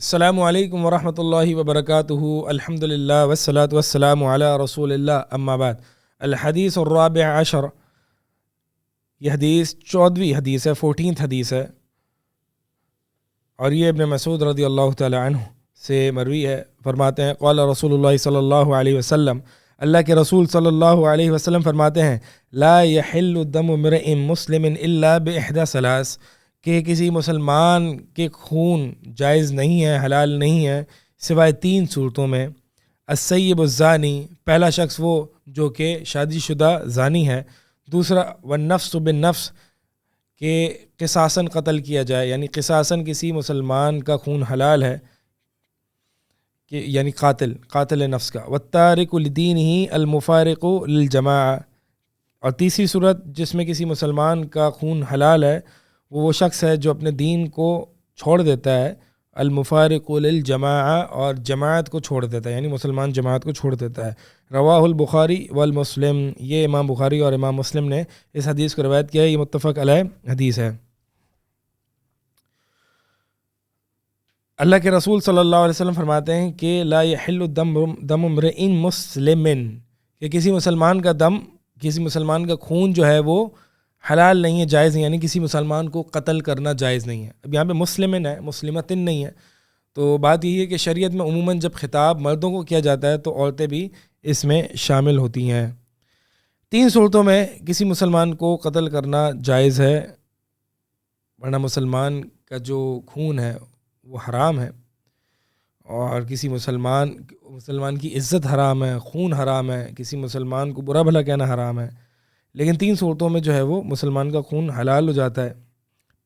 السلام علیکم ورحمۃ اللہ وبرکاتہ. الحمد للہ والصلاۃ والسلام علی رسول اللہ. اما بعد. الحدیث الرابع عشر، یہ حدیث 14ویں حدیث ہے، 14th حدیث ہے، اور یہ ابن مسعود رضی اللہ تعالی عنہ سے مروی ہے. فرماتے ہیں قال رسول اللہ صلی اللہ علیہ وسلم، اللہ کے رسول صلی اللہ علیہ وسلم فرماتے ہیں لا یحل دم امرئ مسلم الا باحدى ثلاث، کہ کسی مسلمان کے خون جائز نہیں ہے، حلال نہیں ہے سوائے 3 صورتوں میں. السیب الزانی، پہلا شخص وہ جو کہ شادی شدہ زانی ہے. دوسرا والنفس بالنفس، کہ قصاصاً قتل کیا جائے، یعنی قصاصاً کسی مسلمان کا خون حلال ہے، کہ یعنی قاتل نفس کا. والتارک لدینہ المفارق للجماعہ، اور تیسری صورت جس میں کسی مسلمان کا خون حلال ہے وہ شخص ہے جو اپنے دین کو چھوڑ دیتا ہے. المفارق للجماعہ، اور جماعت کو چھوڑ دیتا ہے، یعنی مسلمان جماعت کو چھوڑ دیتا ہے. رواہ البخاری والمسلم، یہ امام بخاری اور امام مسلم نے اس حدیث کو روایت کیا ہے، یہ متفق علیہ حدیث ہے. اللہ کے رسول صلی اللہ علیہ وسلم فرماتے ہیں کہ لا یحل دم امرئ مسلم، کہ کسی مسلمان کا دم، کسی مسلمان کا خون جو ہے وہ حلال نہیں ہے، جائز نہیں، یعنی کسی مسلمان کو قتل کرنا جائز نہیں ہے. اب یہاں پہ مسلمن ہے، مسلمتن نہیں ہے. تو بات یہ ہے کہ شریعت میں عموماً جب خطاب مردوں کو کیا جاتا ہے تو عورتیں بھی اس میں شامل ہوتی ہیں. 3 صورتوں میں کسی مسلمان کو قتل کرنا جائز ہے، ورنہ مسلمان کا جو خون ہے وہ حرام ہے، اور کسی مسلمان کی عزت حرام ہے، خون حرام ہے، کسی مسلمان کو برا بھلا کہنا حرام ہے. لیکن 3 صورتوں میں جو ہے وہ مسلمان کا خون حلال ہو جاتا ہے.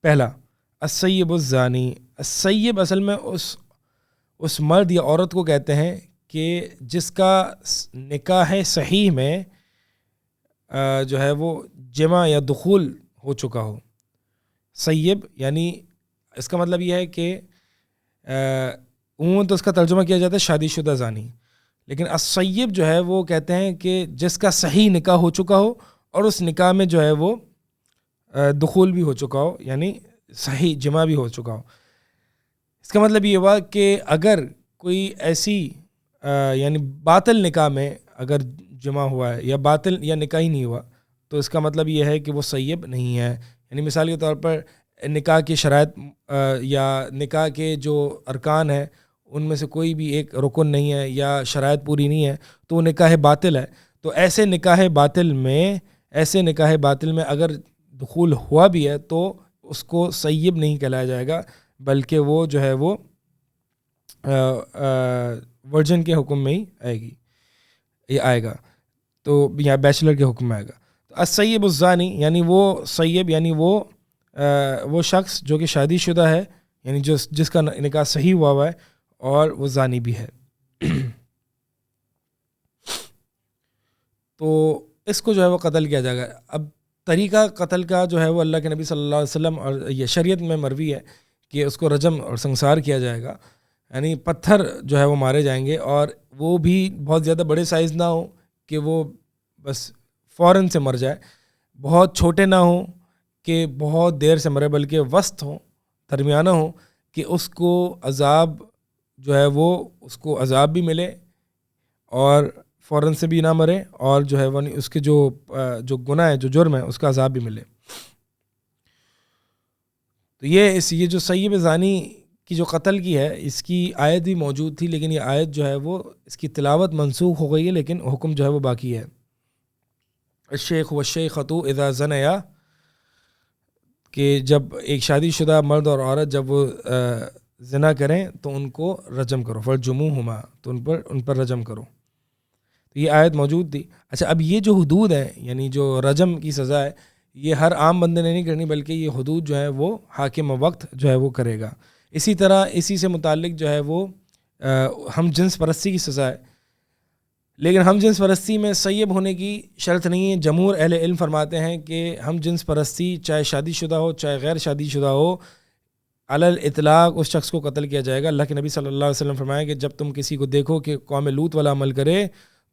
پہلا السیب الزانی، السیب اصل میں اس مرد یا عورت کو کہتے ہیں کہ جس کا نکاح صحیح میں جو ہے وہ جمع یا دخول ہو چکا ہو. سیب یعنی اس کا مطلب یہ ہے کہ عموماً تو اس کا ترجمہ کیا جاتا ہے شادی شدہ زانی، لیکن السیب جو ہے وہ کہتے ہیں کہ جس کا صحیح نکاح ہو چکا ہو اور اس نکاح میں جو ہے وہ دخول بھی ہو چکا ہو، یعنی صحیح جمع بھی ہو چکا ہو. اس کا مطلب یہ ہوا کہ اگر کوئی ایسی یعنی باطل نکاح میں اگر جمع ہوا ہے یا باطل یا نکاح ہی نہیں ہوا تو اس کا مطلب یہ ہے کہ وہ سیب نہیں ہے. یعنی مثال کے طور پر نکاح کی شرائط یا نکاح کے جو ارکان ہیں ان میں سے کوئی بھی ایک رکن نہیں ہے یا شرائط پوری نہیں ہے تو وہ نکاح باطل ہے. تو ایسے نکاح باطل میں اگر دخول ہوا بھی ہے تو اس کو سیب نہیں کہلایا جائے گا، بلکہ وہ جو ہے وہ ورجن کے حکم میں ہی آئے گا، تو یا بیچلر کے حکم میں آئے گا. تو السیب الزانی یعنی وہ سیب یعنی وہ شخص جو کہ شادی شدہ ہے، یعنی جس کا نکاح صحیح ہوا ہے اور وہ زانی بھی ہے. تو اس کو جو ہے وہ قتل کیا جائے گا. اب طریقہ قتل کا جو ہے وہ اللہ کے نبی صلی اللہ علیہ وسلم اور یہ شریعت میں مروی ہے کہ اس کو رجم اور سنسار کیا جائے گا، یعنی پتھر جو ہے وہ مارے جائیں گے، اور وہ بھی بہت زیادہ بڑے سائز نہ ہو کہ وہ بس فوراً سے مر جائے، بہت چھوٹے نہ ہوں کہ بہت دیر سے مرے، بلکہ وسط ہوں، درمیانہ ہوں، کہ اس کو عذاب جو ہے وہ اس کو عذاب بھی ملے اور فوراً سے بھی نہ مرے، اور جو ہے وہ اس کے جو گناہ ہے، جو جرم ہے، اس کا عذاب بھی ملے. تو یہ جو سیب زانی کی جو قتل کی ہے اس کی آیت بھی موجود تھی، لیکن یہ آیت جو ہے وہ اس کی تلاوت منسوخ ہو گئی ہے، لیکن حکم جو ہے وہ باقی ہے. الشیخ والشیخۃ اذا زنیا، کہ جب ایک شادی شدہ مرد اور عورت جب وہ زنا کریں تو ان کو رجم کرو، فرجموہما، تو ان پر رجم کرو. تو یہ آیت موجود تھی. اچھا، اب یہ جو حدود ہیں، یعنی جو رجم کی سزا ہے، یہ ہر عام بندے نے نہیں کرنی، بلکہ یہ حدود جو ہے وہ حاکم وقت جو ہے وہ کرے گا. اسی طرح اسی سے متعلق جو ہے وہ ہم جنس پرستی کی سزا ہے، لیکن ہم جنس پرستی میں سیب ہونے کی شرط نہیں ہے. جمہور اہل علم فرماتے ہیں کہ ہم جنس پرستی چاہے شادی شدہ ہو چاہے غیر شادی شدہ ہو، علی الاطلاق اس شخص کو قتل کیا جائے گا. اللہ کے نبی صلی اللہ علیہ وسلم فرمایا کہ جب تم کسی کو دیکھو کہ قوم لوط والا عمل کرے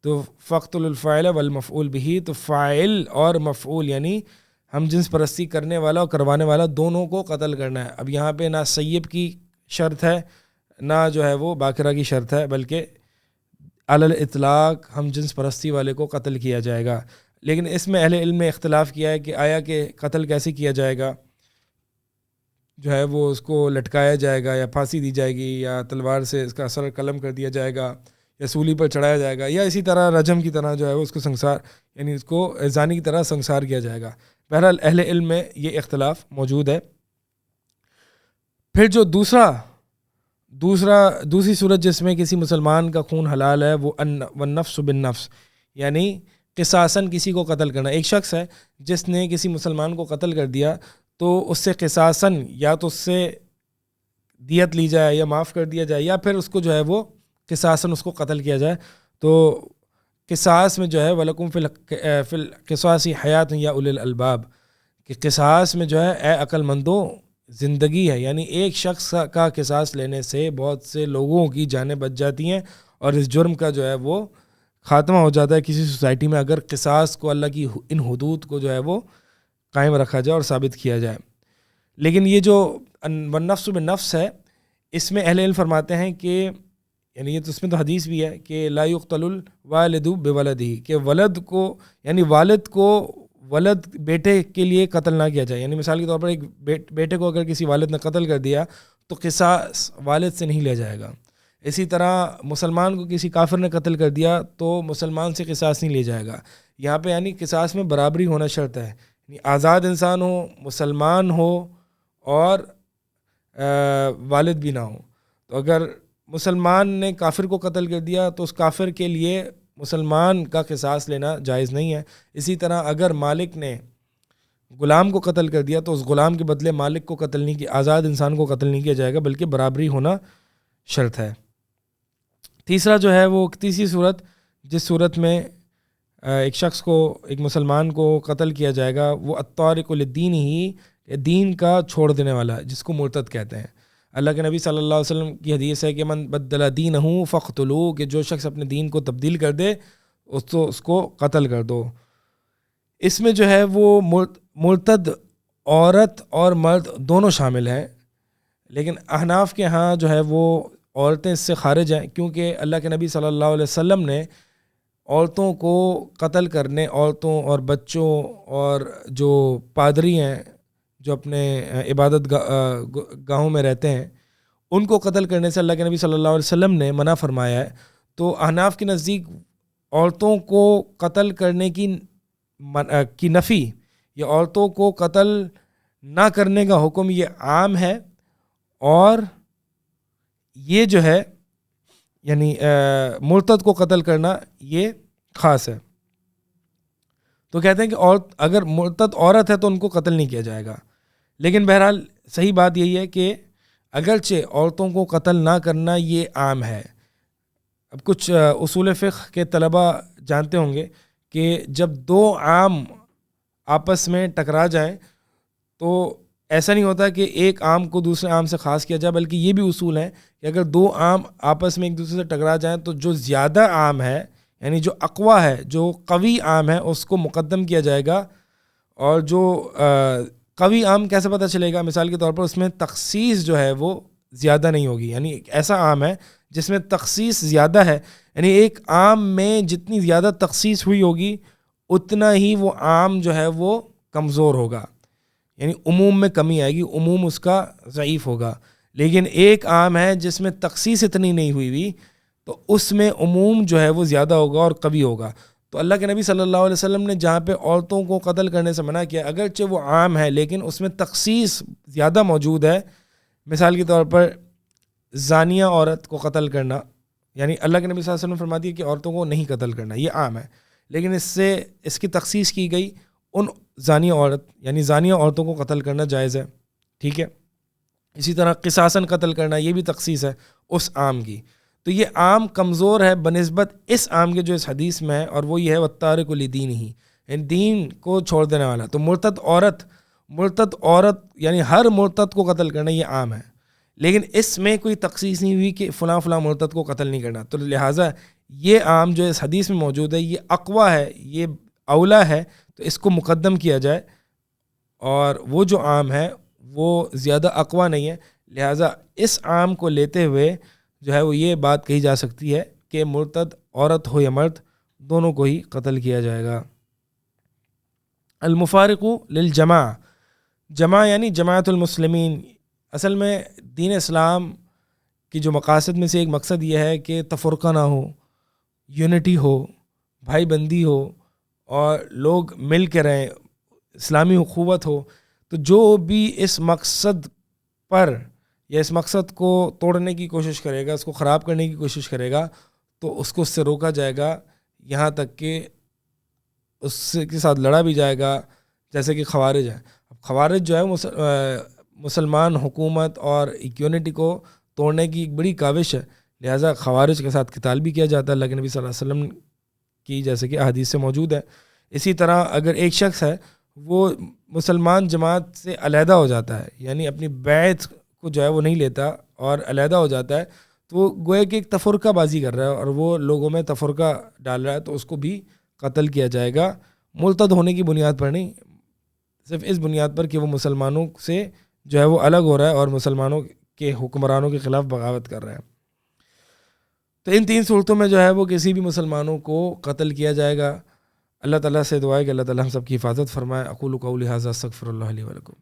تو فقتل الفاعل والمفعول به، تو فاعل اور مفعول یعنی ہم جنس پرستی کرنے والا اور کروانے والا دونوں کو قتل کرنا ہے. اب یہاں پہ نہ سیب کی شرط ہے نہ جو ہے وہ باقرہ کی شرط ہے، بلکہ علی الاطلاق ہم جنس پرستی والے کو قتل کیا جائے گا۔ لیکن اس میں اہل علم نے اختلاف کیا ہے کہ آیا کہ قتل کیسے کیا جائے گا، جو ہے وہ اس کو لٹکایا جائے گا یا پھانسی دی جائے گی یا تلوار سے اس کا سر قلم کر دیا جائے گا یا سولی پر چڑھایا جائے گا یا اسی طرح رجم کی طرح جو ہے وہ اس کو سنسار یعنی اس کو زانی کی طرح سنسار کیا جائے گا۔ بہرحال اہل علم میں یہ اختلاف موجود ہے۔ پھر جو دوسری صورت جس میں کسی مسلمان کا خون حلال ہے وہ والنفس بالنفس، یعنی قصاصاً کسی کو قتل کرنا۔ ایک شخص ہے جس نے کسی مسلمان کو قتل کر دیا تو اس سے قصاصاً یا تو اس سے دیت لی جائے یا معاف کر دیا جائے یا پھر اس کو جو ہے وہ قصاصاً اس کو قتل کیا جائے۔ تو قصاص میں جو ہے وَلَكُمْ فِي الْقِصَاصِ حَيَاتٌ یا اُولِي الْأَلْبَابِ، کہ قصاص میں جو ہے اے عقل مندوں زندگی ہے، یعنی ایک شخص کا قصاص لینے سے بہت سے لوگوں کی جانیں بچ جاتی ہیں اور اس جرم کا جو ہے وہ خاتمہ ہو جاتا ہے کسی سوسائٹی میں، اگر قصاص کو اللہ کی ان حدود کو جو ہے وہ قائم رکھا جائے اور ثابت کیا جائے۔ لیکن یہ جو والنفس بالنفس ہے، اس میں اہل علم فرماتے ہیں کہ یعنی یہ تو اس میں تو حدیث بھی ہے کہ لا یقتل الوالد بولدہ، کہ ولد کو یعنی والد کو ولد بیٹے کے لیے قتل نہ کیا جائے۔ یعنی مثال کے طور پر ایک بیٹے کو اگر کسی والد نے قتل کر دیا تو قصاص والد سے نہیں لیا جائے گا۔ اسی طرح مسلمان کو کسی کافر نے قتل کر دیا تو مسلمان سے قصاص نہیں لیا جائے گا۔ یہاں پہ یعنی قصاص میں برابری ہونا شرط ہے، یعنی آزاد انسان ہو، مسلمان ہو اور والد بھی نہ ہو۔ تو اگر مسلمان نے کافر کو قتل کر دیا تو اس کافر کے لیے مسلمان کا قصاص لینا جائز نہیں ہے۔ اسی طرح اگر مالک نے غلام کو قتل کر دیا تو اس غلام کے بدلے مالک کو قتل نہیں کیا، آزاد انسان کو قتل نہیں کیا جائے گا، بلکہ برابری ہونا شرط ہے۔ تیسرا جو ہے وہ تیسری صورت جس صورت میں ایک شخص کو ایک مسلمان کو قتل کیا جائے گا وہ الطارق للدین ہی، دین کا چھوڑ دینے والا، جس کو مرتد کہتے ہیں۔ اللہ کے نبی صلی اللہ علیہ وسلم کی حدیث ہے کہ من بدل دینہ فاقتلوہ، کہ جو شخص اپنے دین کو تبدیل کر دے اس کو قتل کر دو۔ اس میں جو ہے وہ مرتد عورت اور مرد دونوں شامل ہیں، لیکن احناف کے ہاں جو ہے وہ عورتیں اس سے خارج ہیں، کیونکہ اللہ کے نبی صلی اللہ علیہ وسلم نے عورتوں کو قتل کرنے، عورتوں اور بچوں اور جو پادری ہیں جو اپنے عبادت گاہوں میں رہتے ہیں ان کو قتل کرنے سے اللہ کے نبی صلی اللہ علیہ وسلم نے منع فرمایا ہے۔ تو احناف کے نزدیک عورتوں کو قتل کرنے کی نفی یا عورتوں کو قتل نہ کرنے کا حکم یہ عام ہے، اور یہ جو ہے یعنی مرتد کو قتل کرنا یہ خاص ہے۔ تو کہتے ہیں کہ اگر مرتد عورت ہے تو ان کو قتل نہیں کیا جائے گا، لیکن بہرحال صحیح بات یہی ہے کہ اگرچہ عورتوں کو قتل نہ کرنا یہ عام ہے۔ اب کچھ اصول فقہ کے طلباء جانتے ہوں گے کہ جب دو عام آپس میں ٹکرا جائیں تو ایسا نہیں ہوتا کہ ایک عام کو دوسرے عام سے خاص کیا جائے، بلکہ یہ بھی اصول ہے کہ اگر دو عام آپس میں ایک دوسرے سے ٹکرا جائیں تو جو زیادہ عام ہے یعنی جو اقوی ہے، جو قوی عام ہے، اس کو مقدم کیا جائے گا۔ اور جو قوی عام کیسے پتہ چلے گا؟ مثال کے طور پر اس میں تخصیص جو ہے وہ زیادہ نہیں ہوگی، یعنی ایسا عام ہے جس میں تخصیص زیادہ ہے، یعنی ایک عام میں جتنی زیادہ تخصیص ہوئی ہوگی اتنا ہی وہ عام جو ہے وہ کمزور ہوگا، یعنی عموم میں کمی آئے گی، عموم اس کا ضعیف ہوگا۔ لیکن ایک عام ہے جس میں تخصیص اتنی نہیں ہوئی تو اس میں عموم جو ہے وہ زیادہ ہوگا اور قوی ہوگا۔ تو اللہ کے نبی صلی اللہ علیہ وسلم نے جہاں پہ عورتوں کو قتل کرنے سے منع کیا، اگرچہ وہ عام ہے لیکن اس میں تخصیص زیادہ موجود ہے۔ مثال کے طور پر زانیہ عورت کو قتل کرنا، یعنی اللہ کے نبی صلی اللہ علیہ وسلم فرما دیا کہ عورتوں کو نہیں قتل کرنا، یہ عام ہے، لیکن اس کی تخصیص کی گئی ان زانیہ عورت، یعنی زانیہ عورتوں کو قتل کرنا جائز ہے، ٹھیک ہے۔ اسی طرح قصاصاً قتل کرنا، یہ بھی تخصیص ہے اس عام کی۔ تو یہ عام کمزور ہے بنسبت اس عام کے جو اس حدیث میں ہے، اور وہ یہ ہے والتارک لدینہ، یعنی دین کو چھوڑ دینے والا۔ تو مرتد عورت یعنی ہر مرتد کو قتل کرنا یہ عام ہے، لیکن اس میں کوئی تخصیص نہیں ہوئی کہ فلاں مرتد کو قتل نہیں کرنا۔ تو لہٰذا یہ عام جو اس حدیث میں موجود ہے یہ اقوی ہے، یہ اولا ہے، تو اس کو مقدم کیا جائے، اور وہ جو عام ہے وہ زیادہ اقوی نہیں ہے لہٰذا اس عام کو لیتے ہوئے جو ہے وہ یہ بات کہی جا سکتی ہے کہ مرتد عورت ہو یا مرد دونوں کو ہی قتل کیا جائے گا۔ المفارق للجماع، جماع یعنی جماعت المسلمین، اصل میں دین اسلام کی جو مقاصد میں سے ایک مقصد یہ ہے کہ تفرقہ نہ ہو، یونٹی ہو، بھائی بندی ہو، اور لوگ مل کے رہیں، اسلامی اخوت ہو۔ تو جو بھی اس مقصد پر یا اس مقصد کو توڑنے کی کوشش کرے گا، اس کو خراب کرنے کی کوشش کرے گا، تو اس کو اس سے روکا جائے گا، یہاں تک کہ اس کے ساتھ لڑا بھی جائے گا، جیسے کہ خوارج ہیں۔ خوارج جو ہے مسلمان حکومت اور یونٹی کو توڑنے کی ایک بڑی کاوش ہے، لہٰذا خوارج کے ساتھ قتال بھی کیا جاتا ہے اللہ کے نبی صلی اللہ علیہ وسلم کی، جیسے کہ احادیث سے موجود ہے۔ اسی طرح اگر ایک شخص ہے وہ مسلمان جماعت سے علیحدہ ہو جاتا ہے، یعنی اپنی بیعت کو جو ہے وہ نہیں لیتا اور علیحدہ ہو جاتا ہے، تو وہ گویا کہ ایک تفرقہ بازی کر رہا ہے اور وہ لوگوں میں تفرقہ ڈال رہا ہے، تو اس کو بھی قتل کیا جائے گا، مرتد ہونے کی بنیاد پر نہیں، صرف اس بنیاد پر کہ وہ مسلمانوں سے جو ہے وہ الگ ہو رہا ہے اور مسلمانوں کے حکمرانوں کے خلاف بغاوت کر رہا ہے۔ تو ان تین صورتوں میں جو ہے وہ کسی بھی مسلمانوں کو قتل کیا جائے گا۔ اللہ تعالیٰ سے دعا ہے کہ اللہ تعالیٰ ہم سب کی حفاظت فرمائے۔ اقول قولی ھذا استغفر اللہ لی ولکم۔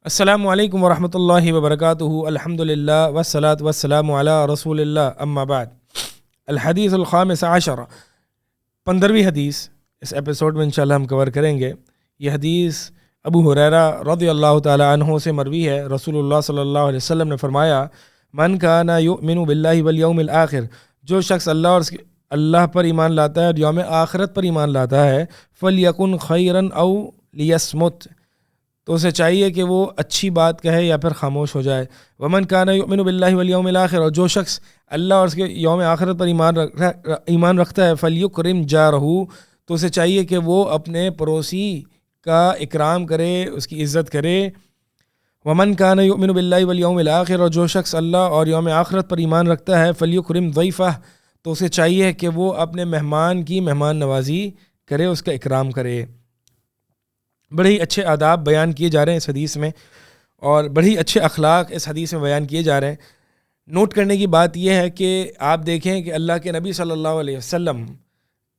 السلام علیکم ورحمۃ اللہ وبرکاتہ. الحمد للہ والصلاۃ والسلام علی رسول اللہ اما بعد. الحدیث الخامس عشر، 15ویں حدیث اس ایپیسوڈ میں انشاءاللہ ہم کور کریں گے. یہ حدیث ابو ہریرہ رضی اللہ تعالی عنہ سے مروی ہے. رسول اللہ صلی اللہ علیہ وسلم نے فرمایا، من کان یؤمن باللہ والیوم الآخر، جو شخص اللہ پر ایمان لاتا ہے اور یوم آخرت پر ایمان لاتا ہے، فلیکن خیرا او لیصمت، تو اسے چاہیے کہ وہ اچھی بات کہے یا پھر خاموش ہو جائے. ومن کان یؤمن باللہ والیوم الآخر، اور جو شخص اللہ اور اس کے یوم آخرت پر ایمان رکھتا ہے، فلیکرم جارہ، تو اسے چاہیے کہ وہ اپنے پڑوسی کا اکرام کرے، اس کی عزت کرے. ومن کان یؤمن باللہ والیوم الآخر، اور جو شخص اللہ اور یوم آخرت پر ایمان رکھتا ہے، فلیکرم ضیفہ، تو اسے چاہیے کہ وہ اپنے مہمان کی مہمان نوازی کرے، اس کا اکرام کرے. بڑے ہی اچھے آداب بیان کیے جا رہے ہیں اس حدیث میں، اور بڑے ہی اچھے اخلاق اس حدیث میں بیان کیے جا رہے ہیں. نوٹ کرنے کی بات یہ ہے کہ آپ دیکھیں کہ اللہ کے نبی صلی اللہ علیہ وسلم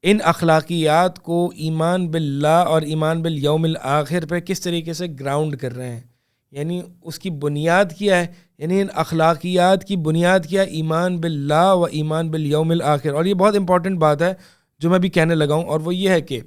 ان اخلاقیات کو ایمان باللہ اور ایمان بالیوم الآخر پہ کس طریقے سے گراؤنڈ کر رہے ہیں. یعنی اس کی بنیاد کیا ہے، یعنی ان اخلاقیات کی بنیاد کیا ہے، ایمان باللہ و ایمان بالیوم الآخر. اور یہ بہت امپورٹنٹ بات ہے جو میں بھی کہنے لگا ہوں، اور وہ یہ ہے کہ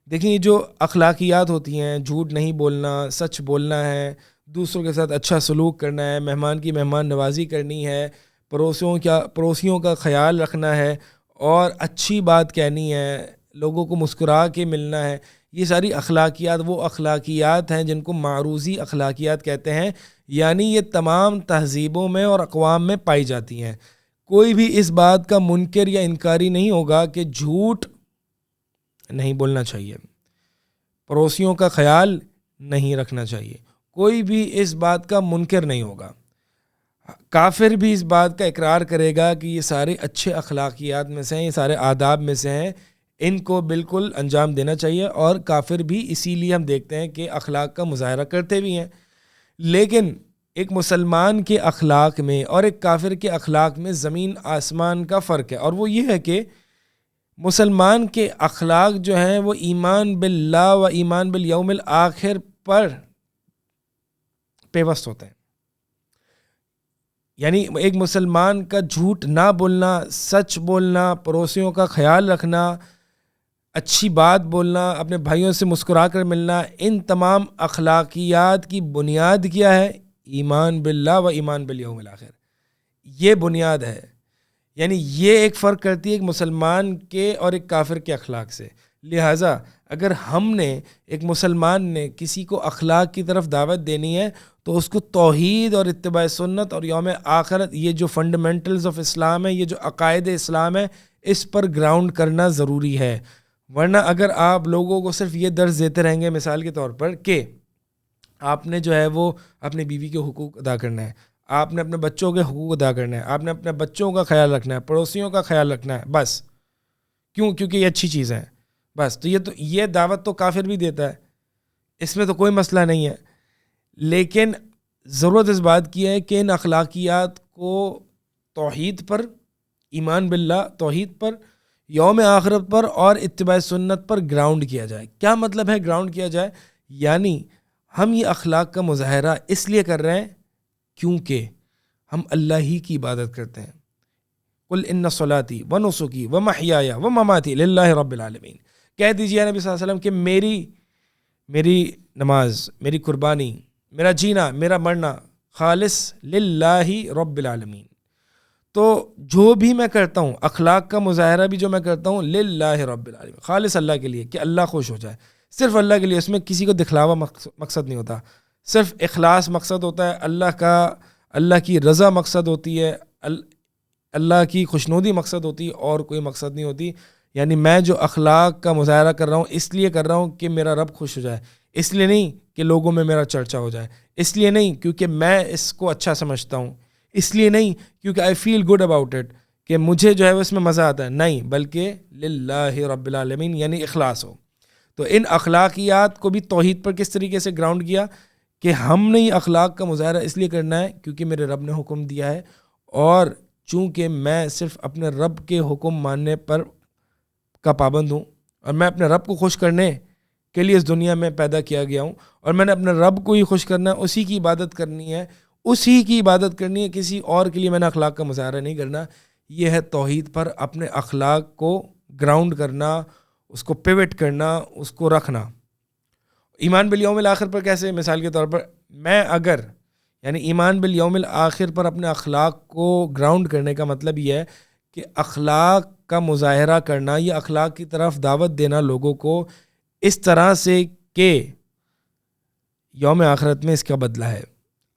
دیکھیں، یہ جو اخلاقیات ہوتی ہیں، جھوٹ نہیں بولنا، سچ بولنا ہے، دوسروں کے ساتھ اچھا سلوک کرنا ہے، مہمان کی مہمان نوازی کرنی ہے، پڑوسیوں کا خیال رکھنا ہے، اور اچھی بات کہنی ہے، لوگوں کو مسکرا کے ملنا ہے، یہ ساری اخلاقیات وہ اخلاقیات ہیں جن کو معروضی اخلاقیات کہتے ہیں. یعنی یہ تمام تہذیبوں میں اور اقوام میں پائی جاتی ہیں. کوئی بھی اس بات کا منکر یا انکاری نہیں ہوگا کہ جھوٹ نہیں بولنا چاہیے، پڑوسیوں کا خیال نہیں رکھنا چاہیے. کوئی بھی اس بات کا منکر نہیں ہوگا. کافر بھی اس بات کا اقرار کرے گا کہ یہ سارے اچھے اخلاقیات میں سے ہیں، یہ سارے آداب میں سے ہیں، ان کو بالکل انجام دینا چاہیے. اور کافر بھی اسی لیے ہم دیکھتے ہیں کہ اخلاق کا مظاہرہ کرتے بھی ہیں. لیکن ایک مسلمان کے اخلاق میں اور ایک کافر کے اخلاق میں زمین آسمان کا فرق ہے. اور وہ یہ ہے کہ مسلمان کے اخلاق جو ہیں وہ ایمان باللہ و ایمان بالیوم الآخر پر پیوست ہوتے ہیں. یعنی ایک مسلمان کا جھوٹ نہ بولنا، سچ بولنا، پڑوسیوں کا خیال رکھنا، اچھی بات بولنا، اپنے بھائیوں سے مسکرا کر ملنا، ان تمام اخلاقیات کی بنیاد کیا ہے؟ ایمان باللہ و ایمان بالیوم الآخر. یہ بنیاد ہے. یعنی یہ ایک فرق کرتی ہے ایک مسلمان کے اور ایک کافر کے اخلاق سے. لہٰذا اگر ہم نے، ایک مسلمان نے کسی کو اخلاق کی طرف دعوت دینی ہے تو اس کو توحید اور اتباع سنت اور یوم آخرت، یہ جو فنڈامنٹلز آف اسلام ہے، یہ جو عقائد اسلام ہے، اس پر گراؤنڈ کرنا ضروری ہے. ورنہ اگر آپ لوگوں کو صرف یہ درس دیتے رہیں گے، مثال کے طور پر کہ آپ نے جو ہے وہ اپنے بیوی کے حقوق ادا کرنا ہے، آپ نے اپنے بچوں کے حقوق ادا کرنا ہے، آپ نے اپنے بچوں کا خیال رکھنا ہے، پڑوسیوں کا خیال رکھنا ہے، بس کیونکہ یہ اچھی چیزیں ہیں، بس تو یہ دعوت تو کافر بھی دیتا ہے، اس میں تو کوئی مسئلہ نہیں ہے. لیکن ضرورت اس بات کی ہے کہ ان اخلاقیات کو توحید پر، ایمان باللہ، توحید پر، یوم آخرت پر اور اتباع سنت پر گراؤنڈ کیا جائے. کیا مطلب ہے گراؤنڈ کیا جائے؟ یعنی ہم یہ اخلاق کا مظاہرہ اس لیے کر رہے ہیں کیونکہ ہم اللہ ہی کی عبادت کرتے ہیں. قل ان صلاتی و نسکی و محیایا و مماتی للہ رب العالمین. کہہ دیجیے نبی صلی اللہ علیہ وسلم کہ میری نماز، میری قربانی، میرا جینا، میرا مرنا خالص للہ رب العالمین. تو جو بھی میں کرتا ہوں، اخلاق کا مظاہرہ بھی جو میں کرتا ہوں، للہ رب العالمین، خالص اللہ کے لیے، کہ اللہ خوش ہو جائے، صرف اللہ کے لیے. اس میں کسی کو دکھلاوا مقصد نہیں ہوتا، صرف اخلاص مقصد ہوتا ہے، اللہ کی رضا مقصد ہوتی ہے، اللہ کی خوشنودی مقصد ہوتی ہے، اور کوئی مقصد نہیں ہوتی. یعنی میں جو اخلاق کا مظاہرہ کر رہا ہوں اس لیے کر رہا ہوں کہ میرا رب خوش ہو جائے، اس لیے نہیں کہ لوگوں میں میرا چرچا ہو جائے، اس لیے نہیں کیونکہ میں اس کو اچھا سمجھتا ہوں، اس لیے نہیں کیونکہ آئی فیل گڈ اباؤٹ اٹ، کہ مجھے جو ہے وہ اس میں مزہ آتا ہے، نہیں، بلکہ للہ رب العالمین، یعنی اخلاص ہو. تو ان اخلاقیات کو بھی توحید پر کس طریقے سے گراؤنڈ کیا کہ ہم نے یہ اخلاق کا مظاہرہ اس لیے کرنا ہے کیونکہ میرے رب نے حکم دیا ہے، اور چونکہ میں صرف اپنے رب کے حکم ماننے پر کا پابند ہوں، اور میں اپنے رب کو خوش کرنے کے لیے اس دنیا میں پیدا کیا گیا ہوں، اور میں نے اپنے رب کو ہی خوش کرنا ہے، اسی کی عبادت کرنی ہے، اسی کی عبادت کرنی ہے، کسی اور کے لیے میں نے اخلاق کا مظاہرہ نہیں کرنا. یہ ہے توحید پر اپنے اخلاق کو گراؤنڈ کرنا، اس کو پیوٹ کرنا، اس کو رکھنا. ایمان بالیوم الآخر پر کیسے؟ مثال کے طور پر میں اگر یعنی ایمان بالیوم الآخر پر اپنے اخلاق کو گراؤنڈ کرنے کا مطلب یہ ہے کہ اخلاق کا مظاہرہ کرنا یا اخلاق کی طرف دعوت دینا لوگوں کو اس طرح سے کہ یوم آخرت میں اس کا بدلہ ہے،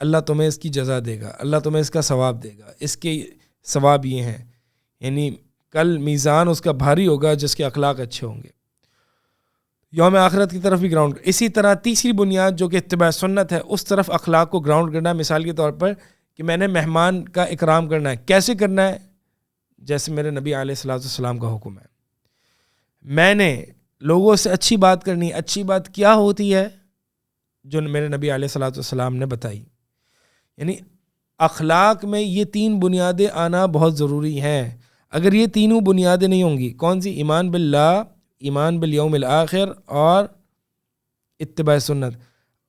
اللہ تمہیں اس کی جزا دے گا، اللہ تمہیں اس کا ثواب دے گا، اس کے ثواب یہ ہیں، یعنی کل میزان اس کا بھاری ہوگا جس کے اخلاق اچھے ہوں گے. یوم آخرت کی طرف بھی گراؤنڈ. اسی طرح تیسری بنیاد جو کہ اتباع سنت ہے، اس طرف اخلاق کو گراؤنڈ کرنا. مثال کے طور پر کہ میں نے مہمان کا اکرام کرنا ہے. کیسے کرنا ہے؟ جیسے میرے نبی علیہ الصلوۃ والسلام کا حکم ہے. میں نے لوگوں سے اچھی بات کرنی ہے. اچھی بات کیا ہوتی ہے؟ جو میرے نبی علیہ الصلوۃ والسلام نے بتائی. یعنی اخلاق میں یہ تین بنیادیں آنا بہت ضروری ہیں. اگر یہ تینوں بنیادیں نہیں ہوں گی، کون سی؟ ایمان باللہ، ایمان بالیوم الآخر اور اتباع سنت.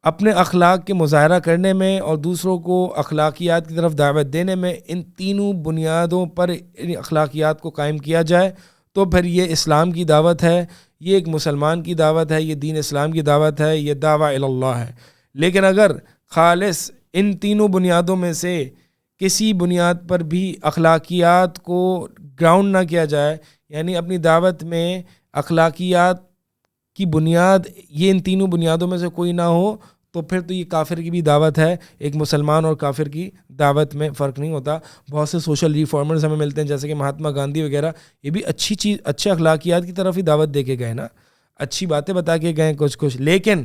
اپنے اخلاق کے مظاہرہ کرنے میں اور دوسروں کو اخلاقیات کی طرف دعوت دینے میں ان تینوں بنیادوں پر ان اخلاقیات کو قائم کیا جائے تو پھر یہ اسلام کی دعوت ہے، یہ ایک مسلمان کی دعوت ہے، یہ دین اسلام کی دعوت ہے، یہ دعویٰ اللہ ہے. لیکن اگر خالص ان تینوں بنیادوں میں سے کسی بنیاد پر بھی اخلاقیات کو گراؤنڈ نہ کیا جائے، یعنی اپنی دعوت میں اخلاقیات کی بنیاد یہ ان تینوں بنیادوں میں سے کوئی نہ ہو، تو پھر تو یہ کافر کی بھی دعوت ہے. ایک مسلمان اور کافر کی دعوت میں فرق نہیں ہوتا. بہت سے سوشل ریفارمرز ہمیں ملتے ہیں جیسے کہ مہاتما گاندھی وغیرہ، یہ بھی اچھی چیز، اچھے اخلاقیات کی طرف ہی دعوت دے کے گئے نا، اچھی باتیں بتا کے گئے کچھ، لیکن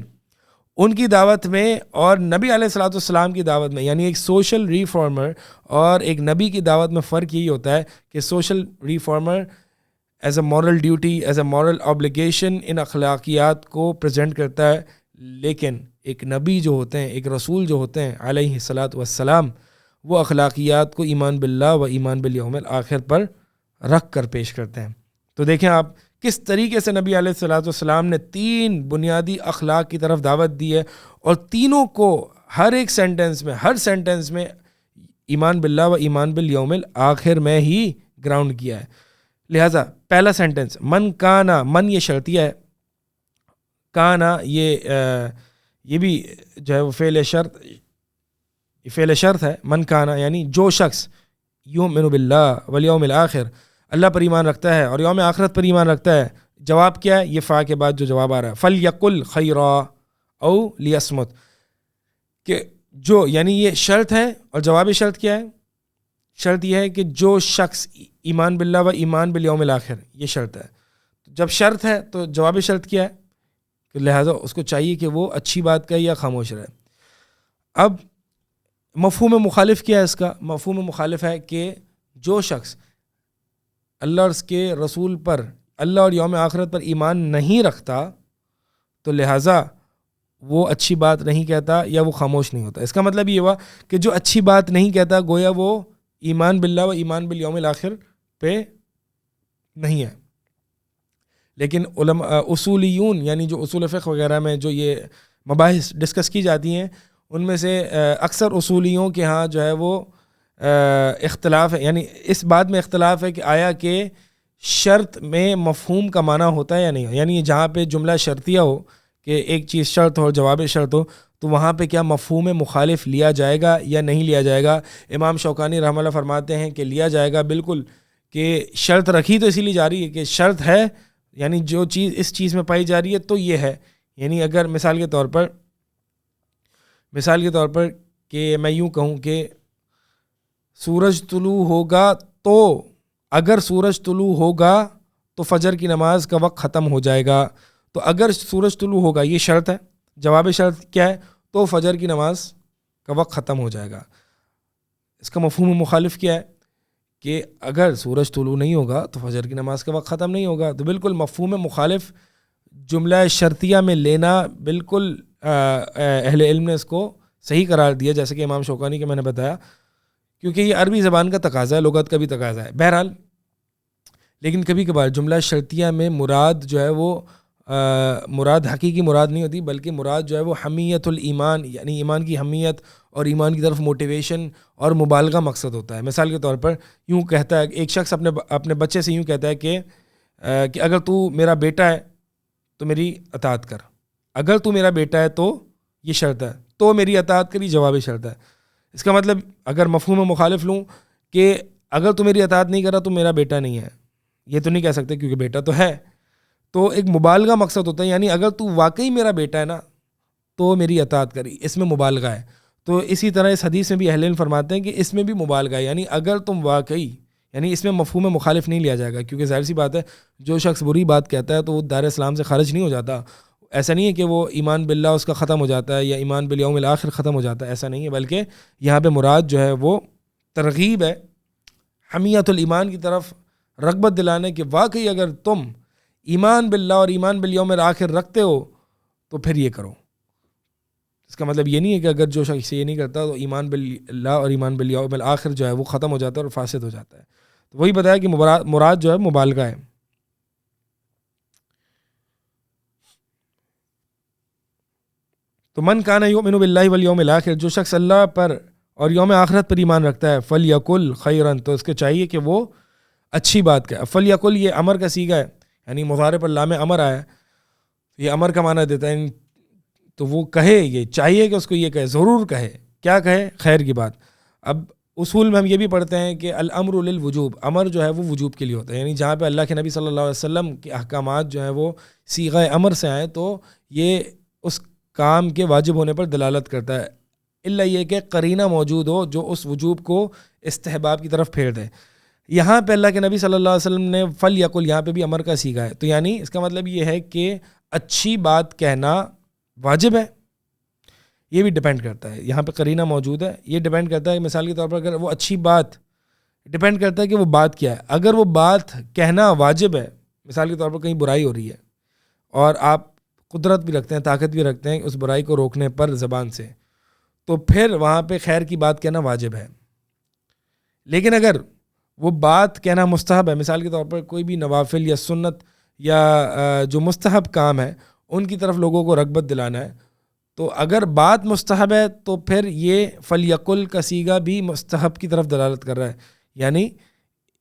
ان کی دعوت میں اور نبی علیہ الصلوۃ والسلام کی دعوت میں، یعنی ایک سوشل ریفارمر اور ایک نبی کی دعوت میں فرق یہی ہوتا ہے کہ social reformer as a moral duty, as a moral obligation ان اخلاقیات کو پریزنٹ کرتا ہے، لیکن ایک نبی جو ہوتے ہیں، ایک رسول جو ہوتے ہیں علیہ الصلوۃ والسلام، وہ اخلاقیات کو ایمان باللہ و ایمان بالیوم الآخر پر رکھ کر پیش کرتے ہیں. تو دیکھیں آپ کس طریقے سے نبی علیہ الصلوۃ والسلام نے تین بنیادی اخلاق کی طرف دعوت دی ہے، اور تینوں کو ہر ایک سینٹنس میں، ہر سینٹنس میں ایمان باللہ و ایمان بالیوم الآخر میں ہی گراؤنڈ کیا ہے. لہٰذا پہلا سینٹنس من کانا، من یہ شرطیہ ہے، کانا یہ بھی جو ہے وہ فعل شرط ہے. من کانا یعنی جو شخص یؤمن باللہ والیوم الآخر، اللہ پر ایمان رکھتا ہے اور یوم آخرت پر ایمان رکھتا ہے. جواب کیا ہے؟ یہ فا کے بعد جو جواب آ رہا ہے، فلیقل خیرا او لیصمت، کہ جو، یعنی یہ شرط ہے اور جواب شرط کیا ہے؟ شرط یہ ہے کہ جو شخص ایمان باللہ و ایمان بالیوم الآخر، یہ شرط ہے. جب شرط ہے تو جواب شرط کیا ہے؟ کہ لہٰذا اس کو چاہیے کہ وہ اچھی بات کہے یا خاموش رہے. اب مفہوم مخالف کیا ہے اس کا؟ مفہوم مخالف ہے کہ جو شخص اللہ اور اس کے رسول پر، اللہ اور یوم آخرت پر ایمان نہیں رکھتا، تو لہٰذا وہ اچھی بات نہیں کہتا یا وہ خاموش نہیں ہوتا. اس کا مطلب یہ ہوا کہ جو اچھی بات نہیں کہتا گویا وہ ایمان باللہ و ایمان بالیوم الآخر پہ نہیں ہے. لیکن علماء اصولیون، یعنی جو اصول فقہ وغیرہ میں جو یہ مباحث ڈسکس کی جاتی ہیں، ان میں سے اکثر اصولیوں کے ہاں جو ہے وہ اختلاف ہے، یعنی اس بات میں اختلاف ہے کہ آیا کہ شرط میں مفہوم کا معنی ہوتا ہے یا نہیں. یعنی جہاں پہ جملہ شرطیہ ہو کہ ایک چیز شرط ہو اور جواب شرط ہو، تو وہاں پہ کیا مفہوم مخالف لیا جائے گا یا نہیں لیا جائے گا؟ امام شوکانی رحمہ اللہ فرماتے ہیں کہ لیا جائے گا بالکل، کہ شرط رکھی تو اسی لیے جا رہی ہے کہ شرط ہے، یعنی جو چیز اس چیز میں پائی جا رہی ہے تو یہ ہے. یعنی اگر مثال کے طور پر کہ میں یوں کہوں کہ سورج طلوع ہوگا، تو اگر سورج طلوع ہوگا تو فجر کی نماز کا وقت ختم ہو جائے گا. تو اگر سورج طلوع ہوگا یہ شرط ہے، جواب شرط کیا ہے؟ تو فجر کی نماز کا وقت ختم ہو جائے گا. اس کا مفہوم مخالف کیا ہے؟ کہ اگر سورج طلوع نہیں ہوگا تو فجر کی نماز کا وقت ختم نہیں ہوگا. تو بالکل مفہوم مخالف جملہ شرطیہ میں لینا بالکل اہل علم نے اس کو صحیح قرار دیا، جیسے کہ امام شوکانی کے میں نے بتایا، کیونکہ یہ عربی زبان کا تقاضا ہے، لغت کا بھی تقاضا ہے. بہرحال لیکن کبھی کبھار جملہ شرطیہ میں مراد جو ہے وہ مراد حقیقی مراد نہیں ہوتی، بلکہ مراد جو ہے وہ حمیت الایمان، یعنی ایمان کی حمیت اور ایمان کی طرف موٹیویشن اور مبالغہ مقصد ہوتا ہے۔ مثال کے طور پر یوں کہتا ہے، ایک شخص اپنے بچے سے یوں کہتا ہے کہ اگر تو میرا بیٹا ہے تو میری اطاعت کر، اگر تو میرا بیٹا ہے تو یہ شرط ہے، تو میری اطاعت کر، یہ جواب شرط ہے۔ اس کا مطلب اگر مفہوم مخالف لوں کہ اگر تو میری اطاعت نہیں کر رہا تو میرا بیٹا نہیں ہے، یہ تو نہیں کہہ سکتے کیونکہ بیٹا تو ہے، تو ایک مبالغہ مقصد ہوتا ہے، یعنی اگر تو واقعی میرا بیٹا ہے نا تو میری اطاعت کری، اس میں مبالغہ ہے۔ تو اسی طرح اس حدیث میں بھی اہل علم فرماتے ہیں کہ اس میں بھی مبالغہ ہے، یعنی اگر تم واقعی، یعنی اس میں مفہوم مخالف نہیں لیا جائے گا، کیونکہ ظاہر سی بات ہے جو شخص بری بات کہتا ہے تو وہ دار اسلام سے خارج نہیں ہو جاتا۔ ایسا نہیں ہے کہ وہ ایمان باللہ اس کا ختم ہو جاتا ہے یا ایمان بالیوم الآخر ختم ہو جاتا ہے، ایسا نہیں ہے، بلکہ یہاں پہ مراد جو ہے وہ ترغیب ہے حمیت الایمان کی طرف، رغبت دلانے کہ واقعی اگر تم ایمان باللہ اور ایمان بالیوم الآخر رکھتے ہو تو پھر یہ کرو۔ اس کا مطلب یہ نہیں ہے کہ اگر جو شخص یہ نہیں کرتا تو ایمان باللہ اور ایمان بالیوم الآخر جو ہے وہ ختم ہو جاتا ہے اور فاسد ہو جاتا ہے۔ تو وہی بتایا کہ مراد جو ہے مبالغہ ہے۔ تو من کان یؤمن باللہ والیوم الآخر، جو شخص اللہ پر اور یوم آخرت پر ایمان رکھتا ہے، فلیقل خیرا، تو اس کے چاہیے کہ وہ اچھی بات کہے۔ فلیقل یہ امر کا صیغہ ہے، یعنی مضارع پر لام امر آیا ہے، یہ امر کا معنی دیتا ہے، تو وہ کہے، یہ چاہیے کہ اس کو یہ کہے، ضرور کہے، کیا کہے؟ خیر کی بات۔ اب اصول میں ہم یہ بھی پڑھتے ہیں کہ الامر للوجوب، امر جو ہے وہ وجوب کے لیے ہوتا ہے، یعنی جہاں پہ اللہ کے نبی صلی اللہ علیہ وسلم کے احکامات جو ہیں وہ صیغہ امر سے آئیں تو یہ اس کام کے واجب ہونے پر دلالت کرتا ہے، الا یہ کہ قرینہ موجود ہو جو اس وجوب کو استحباب کی طرف پھیر دے۔ یہاں پہ اللہ کے نبی صلی اللہ علیہ وسلم نے فلیقل، یہاں پہ بھی امر کا صیغہ ہے، تو یعنی اس کا مطلب یہ ہے کہ اچھی بات کہنا واجب ہے۔ یہ بھی ڈیپینڈ کرتا ہے، یہاں پہ قرینہ موجود ہے، یہ ڈیپینڈ کرتا ہے، مثال کے طور پر اگر وہ اچھی بات، ڈیپینڈ کرتا ہے کہ وہ بات کیا ہے۔ اگر وہ بات کہنا واجب ہے، مثال کے طور پر کہیں برائی ہو رہی ہے اور آپ قدرت بھی رکھتے ہیں، طاقت بھی رکھتے ہیں اس برائی کو روکنے پر زبان سے، تو پھر وہاں پہ خیر کی بات کہنا واجب ہے۔ لیکن اگر وہ بات کہنا مستحب ہے، مثال کے طور پر کوئی بھی نوافل یا سنت یا جو مستحب کام ہے ان کی طرف لوگوں کو رغبت دلانا ہے، تو اگر بات مستحب ہے تو پھر یہ فلیقل کا صیغہ بھی مستحب کی طرف دلالت کر رہا ہے، یعنی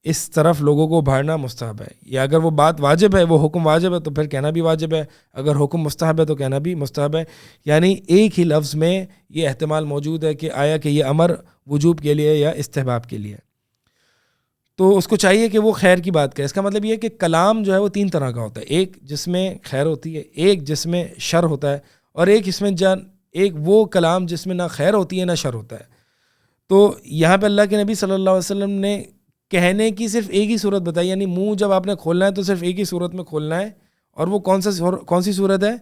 اس طرف لوگوں کو ابھارنا مستحب ہے۔ یا اگر وہ بات واجب ہے، وہ حکم واجب ہے تو پھر کہنا بھی واجب ہے، اگر حکم مستحب ہے تو کہنا بھی مستحب ہے، یعنی ایک ہی لفظ میں یہ احتمال موجود ہے کہ آیا کہ یہ امر وجوب کے لیے یا استحباب کے لیے۔ تو اس کو چاہیے کہ وہ خیر کی بات کرے۔ اس کا مطلب یہ ہے کہ کلام جو ہے وہ تین طرح کا ہوتا ہے، ایک جس میں خیر ہوتی ہے، ایک جس میں شر ہوتا ہے، اور ایک اس میں ایک وہ کلام جس میں نہ خیر ہوتی ہے نہ شر ہوتا ہے۔ تو یہاں پہ اللہ کے نبی صلی اللہ علیہ وسلم نے کہنے کی صرف ایک ہی صورت بتائی، یعنی منہ جب آپ نے کھولنا ہے تو صرف ایک ہی صورت میں کھولنا ہے، اور وہ کون سی صورت ہے؟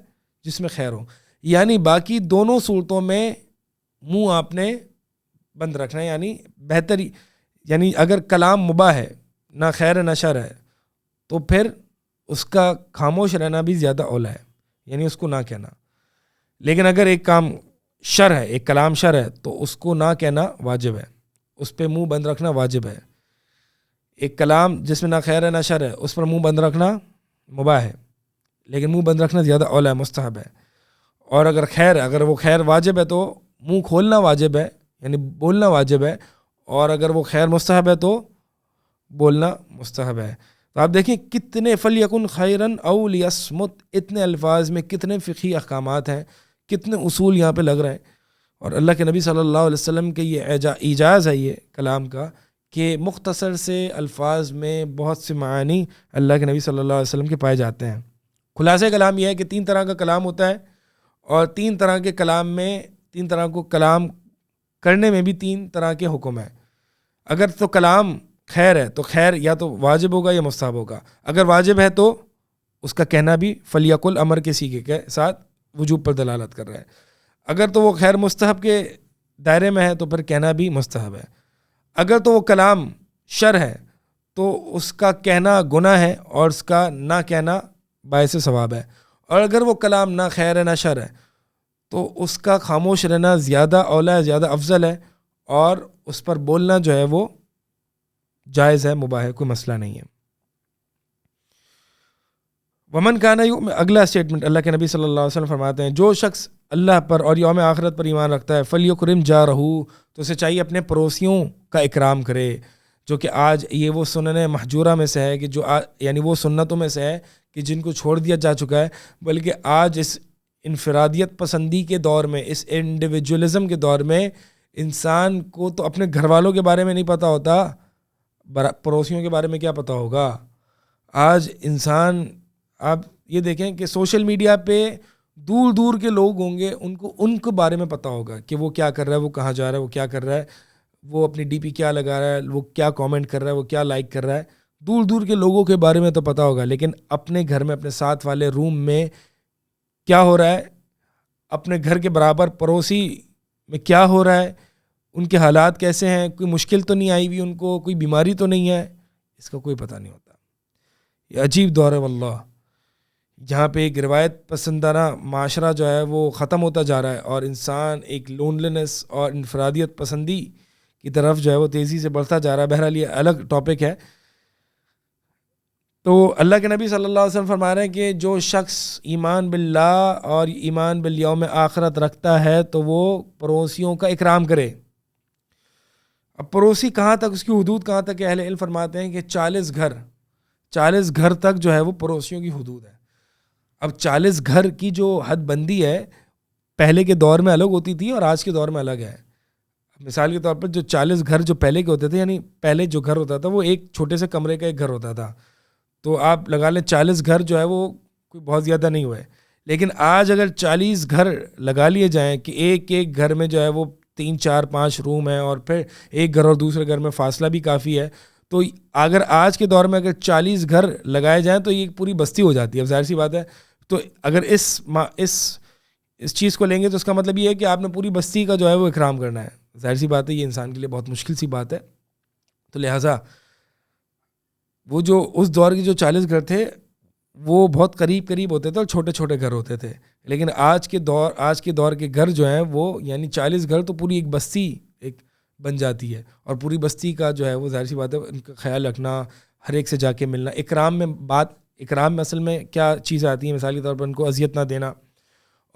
جس میں خیر ہو، یعنی باقی دونوں صورتوں میں منہ آپ نے بند رکھنا ہے، یعنی بہتر، یعنی اگر کلام مباح ہے، نہ خیر ہے نہ شر ہے، تو پھر اس کا خاموش رہنا بھی زیادہ اولا ہے، یعنی اس کو نہ کہنا۔ لیکن اگر ایک کام شر ہے، ایک کلام شر ہے، تو اس کو نہ کہنا واجب ہے، اس پہ منہ بند رکھنا واجب ہے۔ ایک کلام جس میں نہ خیر ہے نہ شر ہے، اس پر منہ بند رکھنا مباح ہے، لیکن منہ بند رکھنا زیادہ اولا ہے، مستحب ہے۔ اور اگر وہ خیر واجب ہے تو منہ کھولنا واجب ہے، یعنی بولنا واجب ہے، اور اگر وہ خیر مستحب ہے تو بولنا مستحب ہے۔ تو آپ دیکھیں کتنے فلیکن خیرن او لیصمت، اتنے الفاظ میں کتنے فقہی احکامات ہیں، کتنے اصول یہاں پہ لگ رہے ہیں، اور اللہ کے نبی صلی اللہ علیہ وسلم کے یہ اعجاز ہے یہ کلام کا کہ مختصر سے الفاظ میں بہت سے معانی اللہ کے نبی صلی اللہ علیہ وسلم کے پائے جاتے ہیں۔ خلاصہ کلام یہ ہے کہ تین طرح کا کلام ہوتا ہے، اور تین طرح کے کلام میں، تین طرح کو کلام کرنے میں بھی تین طرح کے حکم ہیں۔ اگر تو کلام خیر ہے تو خیر یا تو واجب ہوگا یا مستحب ہوگا، اگر واجب ہے تو اس کا کہنا بھی فلیقل امر کے صیغے کے ساتھ وجوب پر دلالت کر رہا ہے، اگر تو وہ خیر مستحب کے دائرے میں ہے تو پھر کہنا بھی مستحب ہے، اگر تو وہ کلام شر ہے تو اس کا کہنا گناہ ہے اور اس کا نہ کہنا باعث ثواب ہے، اور اگر وہ کلام نہ خیر ہے نہ شر ہے تو اس کا خاموش رہنا زیادہ اولا ہے، زیادہ افضل ہے، اور اس پر بولنا جو ہے وہ جائز ہے، مباح ہے، کوئی مسئلہ نہیں ہے۔ ومن کانا یؤمن، اگلا اسٹیٹمنٹ اللہ کے نبی صلی اللہ علیہ وسلم فرماتے ہیں جو شخص اللہ پر اور یوم آخرت پر ایمان رکھتا ہے فلیکرم جارہ، تو اسے چاہیے اپنے پڑوسیوں کا اکرام کرے، جو کہ آج یہ وہ سنن محجورہ میں سے ہے کہ جو یعنی وہ سنتوں میں سے ہے کہ جن کو چھوڑ دیا جا چکا ہے، بلکہ آج اس انفرادیت پسندی کے دور میں، اس انڈیویجولزم کے دور میں انسان کو تو اپنے گھر والوں کے بارے میں نہیں پتہ ہوتا، پڑوسیوں کے بارے میں کیا پتہ ہوگا۔ آج انسان، آپ یہ دیکھیں کہ سوشل میڈیا پہ دور دور کے لوگ ہوں گے، ان کے بارے میں پتہ ہوگا کہ وہ کیا کر رہا ہے، وہ کہاں جا رہا ہے، وہ کیا کر رہا ہے، وہ اپنی ڈی پی کیا لگا رہا ہے، وہ کیا کامنٹ کر رہا ہے، وہ کیا لائک کر رہا ہے، دور دور کے لوگوں کے بارے میں تو پتہ ہوگا، لیکن اپنے گھر میں، اپنے ساتھ والے روم میں کیا ہو رہا ہے، اپنے گھر کے برابر پڑوسی میں کیا ہو رہا ہے، ان کے حالات کیسے ہیں، کوئی مشکل تو نہیں آئی ہوئی ان کو، کوئی بیماری تو نہیں ہے، اس کا کوئی پتہ نہیں ہوتا۔ یہ عجیب دور ہے واللہ، جہاں پہ ایک روایت پسندانہ معاشرہ جو ہے وہ ختم ہوتا جا رہا ہے، اور انسان ایک لونلینس اور انفرادیت پسندی کی طرف جو ہے وہ تیزی سے بڑھتا جا رہا ہے۔ بہرحال یہ الگ ٹاپک ہے۔ تو اللہ کے نبی صلی اللہ علیہ وسلم فرما رہے ہیں کہ جو شخص ایمان باللہ اور ایمان بالیوم آخرت رکھتا ہے تو وہ پڑوسیوں کا اکرام کرے۔ اب پڑوسی کہاں تک، اس کی حدود کہاں تک، اہل علم فرماتے ہیں کہ 40 گھر تک جو ہے وہ پڑوسیوں کی حدود ہے۔ اب 40 گھر کی جو حد بندی ہے پہلے کے دور میں الگ ہوتی تھی اور آج کے دور میں الگ ہے۔ مثال کے طور پر جو 40 گھر جو پہلے کے ہوتے تھے، یعنی پہلے جو گھر ہوتا تھا وہ ایک چھوٹے سے کمرے کا ایک گھر ہوتا تھا، تو آپ لگا لیں 40 گھر جو ہے وہ کوئی بہت زیادہ نہیں ہوئے۔ لیکن آج اگر 40 گھر لگا لیے جائیں کہ ایک ایک گھر میں جو ہے وہ 3 4 5 روم ہیں، اور پھر ایک گھر اور دوسرے گھر میں فاصلہ بھی کافی ہے، تو اگر آج کے دور میں اگر 40 گھر لگائے جائیں تو یہ پوری بستی ہو جاتی ہے۔ اب ظاہر سی بات ہے، تو اگر اس چیز کو لیں گے تو اس کا مطلب یہ ہے کہ آپ نے پوری بستی کا جو ہے وہ اکرام کرنا ہے۔ ظاہر سی بات ہے یہ انسان کے لیے بہت مشکل سی بات ہے۔ تو لہٰذا وہ جو اس دور کے جو 40 گھر تھے وہ بہت قریب ہوتے تھے اور چھوٹے چھوٹے گھر ہوتے تھے، لیکن آج کے دور کے گھر جو ہیں وہ یعنی 40 گھر تو پوری ایک بستی ایک بن جاتی ہے، اور پوری بستی کا جو ہے وہ ظاہر سی بات ہے ان کا خیال رکھنا، ہر ایک سے جا کے ملنا۔ اکرام میں اصل میں کیا چیزیں آتی ہیں، مثال کے طور پر ان کو اذیت نہ دینا،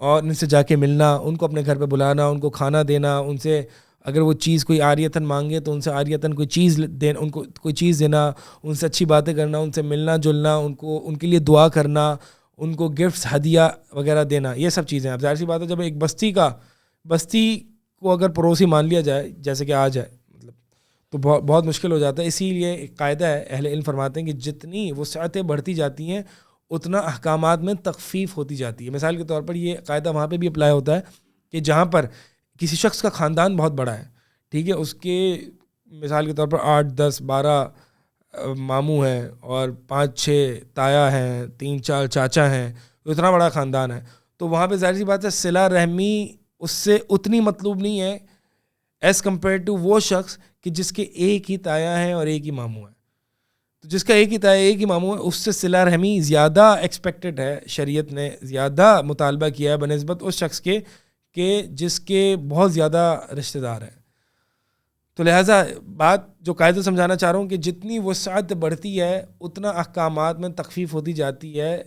اور ان سے جا کے ملنا، ان کو اپنے گھر پہ بلانا، ان کو کھانا دینا، ان سے اگر وہ چیز کوئی عاریتاً مانگے تو ان سے عاریتاً کوئی چیز دینا، ان کو کوئی چیز دینا، ان سے اچھی باتیں کرنا، ان سے ملنا جلنا، ان کے لیے دعا کرنا، ان کو گفٹس ہدیہ وغیرہ دینا، یہ سب چیزیں۔ اب ظاہر سی بات ہے جب ایک بستی کو اگر پڑوسی مان لیا جائے جیسے کہ آج ہے، مطلب تو بہت مشکل ہو جاتا ہے۔ اسی لیے ایک قاعدہ ہے، اہل علم فرماتے ہیں کہ جتنی وسعتیں بڑھتی جاتی ہیں اتنا احکامات میں تخفیف ہوتی جاتی ہے۔ مثال کے طور پر یہ قاعدہ وہاں پہ بھی اپلائی ہوتا ہے کہ جہاں پر کسی شخص کا خاندان بہت بڑا ہے، ٹھیک ہے، اس کے مثال کے طور پر 8 10 12 ماموں ہیں اور 5 6 تایا ہیں، 3 4 چاچا ہیں، تو اتنا بڑا خاندان ہے، تو وہاں پہ ظاہر سی بات ہے صلہ رحمی اس سے اتنی مطلوب نہیں ہے ایز کمپیئر ٹو وہ شخص کہ جس کے ایک ہی تایا ہیں اور ایک ہی ماموں ہیں۔ تو جس کا ایک ہی تایا ایک ہی ماموں ہے اس سے صلہ رحمی زیادہ ایکسپیکٹڈ ہے، شریعت نے زیادہ مطالبہ کیا ہے بنسبت اس شخص کے کہ جس کے بہت زیادہ رشتہ دار ہیں۔ تو لہٰذا بات جو قاعدہ سمجھانا چاہ رہا ہوں کہ جتنی وسعت بڑھتی ہے اتنا احکامات میں تخفیف ہوتی جاتی ہے،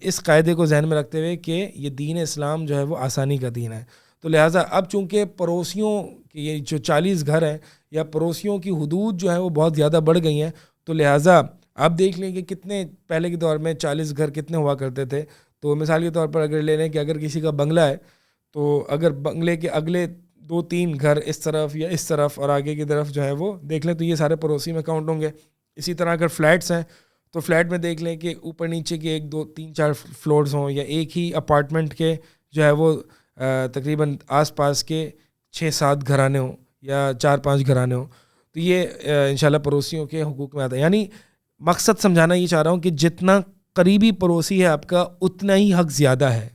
اس قاعدے کو ذہن میں رکھتے ہوئے کہ یہ دین اسلام جو ہے وہ آسانی کا دین ہے۔ تو لہٰذا اب چونکہ پڑوسیوں کی یہ جو 40 گھر ہیں یا پڑوسیوں کی حدود جو ہیں وہ بہت زیادہ بڑھ گئی ہیں، تو لہٰذا آپ دیکھ لیں کہ کتنے پہلے کے دور میں 40 گھر کتنے ہوا کرتے تھے۔ تو مثال کے طور پر اگر لے لیں کہ اگر کسی کا بنگلہ ہے تو اگر بنگلے کے اگلے 2 3 گھر اس طرف یا اس طرف اور آگے کی طرف جو ہے وہ دیکھ لیں تو یہ سارے پڑوسی میں کاؤنٹ ہوں گے۔ اسی طرح اگر فلیٹس ہیں تو فلیٹ میں دیکھ لیں کہ اوپر نیچے کے 1 2 3 4 فلورز ہوں، یا ایک ہی اپارٹمنٹ کے جو ہے وہ تقریباً آس پاس کے 6 7 گھرانے ہوں یا 4 5 گھرانے ہوں، تو یہ انشاءاللہ پڑوسیوں کے حقوق میں آتا ہے۔ یعنی مقصد سمجھانا یہ چاہ رہا ہوں کہ جتنا قریبی پڑوسی ہے آپ کا اتنا ہی حق زیادہ ہے۔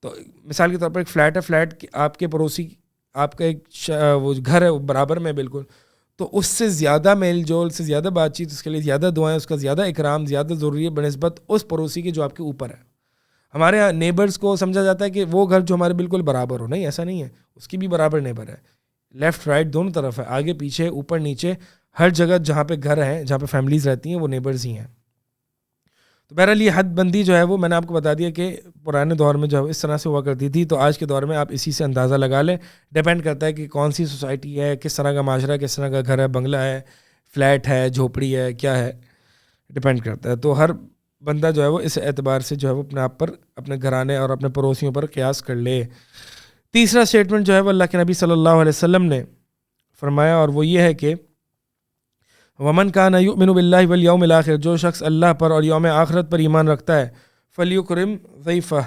تو مثال کے طور پر ایک فلیٹ ہے، فلیٹ آپ کے پڑوسی آپ کا ایک وہ گھر ہے وہ برابر میں بالکل، تو اس سے زیادہ میل جول، سے زیادہ بات چیت، اس کے لیے زیادہ دعائیں، اس کا زیادہ اکرام زیادہ ضروری ہے بنسبت اس پڑوسی کے جو آپ کے اوپر ہے۔ ہمارے یہاں نیبرز کو سمجھا جاتا ہے کہ وہ گھر جو ہمارے بالکل برابر ہو، نہیں ایسا نہیں ہے، اس کی بھی برابر نیبر ہے، لیفٹ رائٹ دونوں طرف ہے، آگے پیچھے اوپر نیچے ہر جگہ جہاں پہ گھر ہیں، جہاں پہ فیملیز رہتی ہیں وہ نیبرز ہی ہیں۔ تو بہرحال یہ حد بندی جو ہے وہ میں نے آپ کو بتا دیا کہ پرانے دور میں جو ہے اس طرح سے ہوا کرتی تھی، تو آج کے دور میں آپ اسی سے اندازہ لگا لیں. ڈیپینڈ کرتا ہے کہ کون سی سوسائٹی ہے، کس طرح کا معاشرہ ہے، کس طرح کا گھر ہے، بنگلہ ہے، فلیٹ ہے، جھوپڑی ہے، کیا ہے، ڈیپینڈ کرتا ہے. تو ہر بندہ جو ہے وہ اس اعتبار سے جو ہے وہ اپنے آپ پر، اپنے گھرانے اور اپنے پڑوسیوں پر قیاس کر لے. تیسرا اسٹیٹمنٹ جو ہے وہ اللہ کے نبی صلی اللہ علیہ وسلم نے فرمایا، اور وہ یہ ہے کہ ومن کان یؤمن باللہ والیوم الآخر، جو شخص اللہ پر اور یوم آخرت پر ایمان رکھتا ہے، فلیکرم ضیفہ،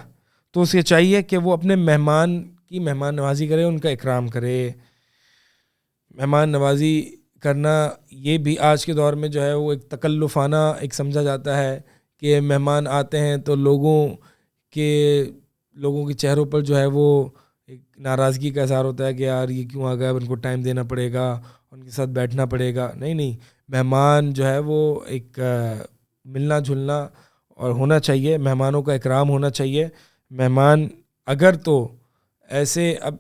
تو اسے چاہیے کہ وہ اپنے مہمان کی مہمان نوازی کرے، ان کا اکرام کرے. مہمان نوازی کرنا یہ بھی آج کے دور میں جو ہے وہ ایک تکلفانہ ایک سمجھا جاتا ہے کہ مہمان آتے ہیں تو لوگوں کے چہروں پر جو ہے وہ ایک ناراضگی کا اظہار ہوتا ہے کہ یار یہ کیوں آ گیا، ان کو ٹائم دینا پڑے گا، ان کے ساتھ بیٹھنا پڑے گا. نہیں، مہمان جو ہے وہ ایک ملنا جلنا اور ہونا چاہیے، مہمانوں کا اکرام ہونا چاہیے. مہمان اگر تو ایسے اب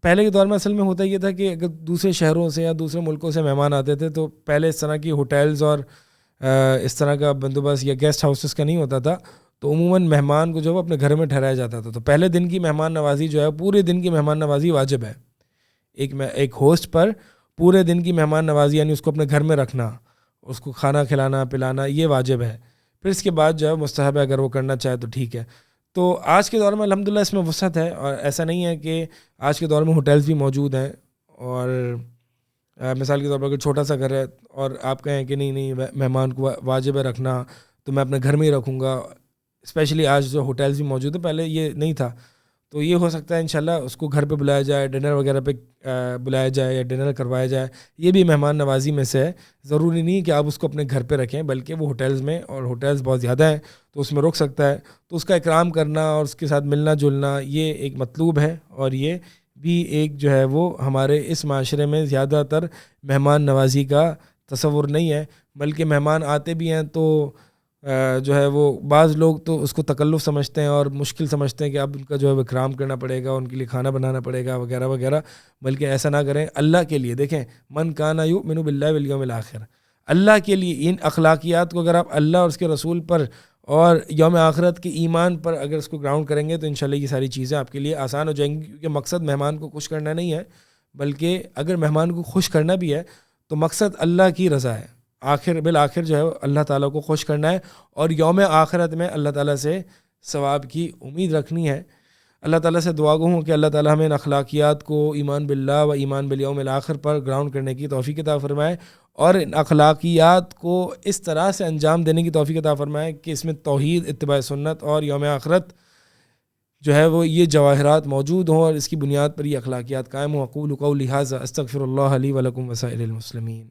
پہلے کے دور میں اصل میں ہوتا یہ تھا کہ اگر دوسرے شہروں سے یا دوسرے ملکوں سے مہمان آتے تھے تو پہلے اس طرح کی ہوٹلز اور اس طرح کا بندوبست یا گیسٹ ہاؤسز کا نہیں ہوتا تھا، تو عموماً مہمان کو جو ہے اپنے گھر میں ٹھہرایا جاتا تھا. تو پہلے دن کی مہمان نوازی جو ہے، پورے دن کی مہمان نوازی واجب ہے. ایک ہوسٹ پر پورے دن کی مہمان نوازی، یعنی اس کو اپنے گھر میں رکھنا، اس کو کھانا کھلانا پلانا، یہ واجب ہے. پھر اس کے بعد جو ہے مستحب ہے، اگر وہ کرنا چاہے تو ٹھیک ہے. تو آج کے دور میں الحمدللہ اس میں وسعت ہے، اور ایسا نہیں ہے کہ آج کے دور میں ہوٹلز بھی موجود ہیں، اور مثال کے طور پر اگر چھوٹا سا گھر ہے اور آپ کہیں کہ نہیں مہمان کو واجب ہے رکھنا، تو میں اپنے گھر میں ہی رکھوں گا. اسپیشلی آج جو ہوٹلز بھی موجود ہیں، پہلے یہ نہیں تھا. تو یہ ہو سکتا ہے انشاءاللہ اس کو گھر پہ بلایا جائے، ڈنر وغیرہ پہ بلایا جائے یا ڈنر کروایا جائے. یہ بھی مہمان نوازی میں سے ہے. ضروری نہیں کہ آپ اس کو اپنے گھر پہ رکھیں، بلکہ وہ ہوٹلز میں، اور ہوٹلز بہت زیادہ ہیں تو اس میں رک سکتا ہے. تو اس کا اکرام کرنا اور اس کے ساتھ ملنا جلنا یہ ایک مطلوب ہے، اور یہ بھی ایک جو ہے وہ ہمارے اس معاشرے میں زیادہ تر مہمان نوازی کا تصور نہیں ہے. بلکہ مہمان آتے بھی ہیں تو جو ہے وہ بعض لوگ تو اس کو تکلف سمجھتے ہیں اور مشکل سمجھتے ہیں کہ اب ان کا جو ہے وہ اکرام کرنا پڑے گا، ان کے لیے کھانا بنانا پڑے گا وغیرہ وغیرہ. بلکہ ایسا نہ کریں، اللہ کے لیے. دیکھیں، من کان یؤمن باللہ والیوم الآخر، اللہ کے لیے ان اخلاقیات کو اگر آپ اللہ اور اس کے رسول پر اور یوم آخرت کے ایمان پر اگر اس کو گراؤنڈ کریں گے تو انشاءاللہ یہ ساری چیزیں آپ کے لیے آسان ہو جائیں گی. کیونکہ مقصد مہمان کو خوش کرنا نہیں ہے، بلکہ اگر مہمان کو خوش کرنا بھی ہے تو مقصد اللہ کی رضا ہے. بالآخر جو ہے اللہ تعالیٰ کو خوش کرنا ہے، اور یوم آخرت میں اللہ تعالیٰ سے ثواب کی امید رکھنی ہے. اللہ تعالیٰ سے دعا گو ہوں کہ اللہ تعالیٰ ہمیں ان اخلاقیات کو ایمان باللہ و ایمان بالیوم الآخر پر گراؤنڈ کرنے کی توفیق عطا فرمائے، اور ان اخلاقیات کو اس طرح سے انجام دینے کی توفیق عطا فرمائے کہ اس میں توحید، اتباع سنت اور یوم آخرت جو ہے وہ یہ جواہرات موجود ہوں، اور اس کی بنیاد پر یہ اخلاقیات قائم ہوں. اقول قولی ھذا استغفر اللہ لی ولکم وسائر المسلمین.